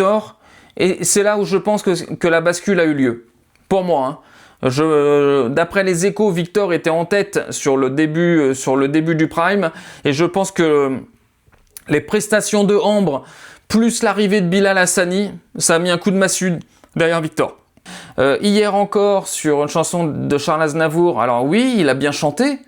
Victor, et c'est là où je pense que la bascule a eu lieu. Pour moi, hein. D'après les échos, Victor était en tête sur le début du Prime, et je pense que les prestations de Ambre, plus l'arrivée de Bilal Hassani, ça a mis un coup de massue derrière Victor. Hier encore, sur une chanson de Charles Aznavour, alors oui, il a bien chanté,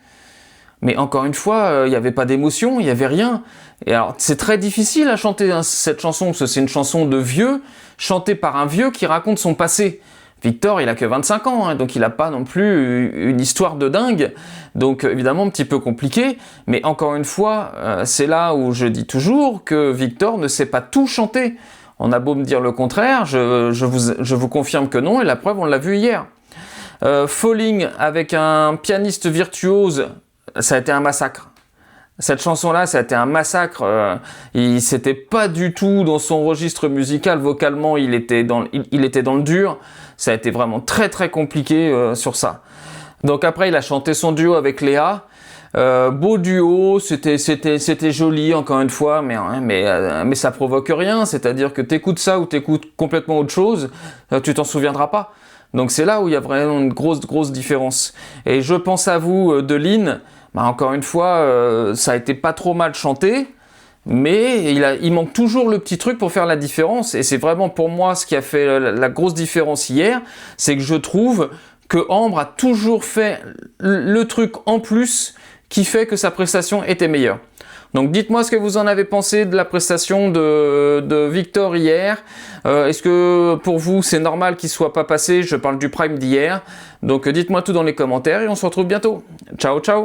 mais encore une fois, il n'y avait pas d'émotion, il n'y avait rien. Et alors, c'est très difficile à chanter cette chanson, parce que c'est une chanson de vieux, chantée par un vieux qui raconte son passé. Victor, il a que 25 ans, hein, donc il n'a pas non plus une histoire de dingue. Donc évidemment, un petit peu compliqué. Mais encore une fois, c'est là où je dis toujours que Victor ne sait pas tout chanter. On a beau me dire le contraire, je vous confirme que non, et la preuve, on l'a vu hier. Falling avec un pianiste virtuose, ça a été un massacre. Cette chanson-là, ça a été un massacre. C'était pas du tout dans son registre musical. Vocalement, il était dans le dur. Ça a été vraiment très très compliqué sur ça. Donc après, il a chanté son duo avec Léa. Beau duo, c'était joli encore une fois, mais ça provoque rien. C'est-à-dire que t'écoutes ça ou t'écoutes complètement autre chose, tu t'en souviendras pas. Donc c'est là où il y a vraiment une grosse différence. Et je pense à vous, de Lynn. Bah, encore une fois, ça a été pas trop mal chanté, mais il manque toujours le petit truc pour faire la différence. Et c'est vraiment pour moi ce qui a fait la grosse différence hier, c'est que je trouve que Ambre a toujours fait le truc en plus qui fait que sa prestation était meilleure. Donc dites-moi ce que vous en avez pensé de la prestation de Victor hier. Est-ce que pour vous c'est normal qu'il soit pas passé? Je parle du Prime d'hier. Donc dites-moi tout dans les commentaires et on se retrouve bientôt. Ciao ciao.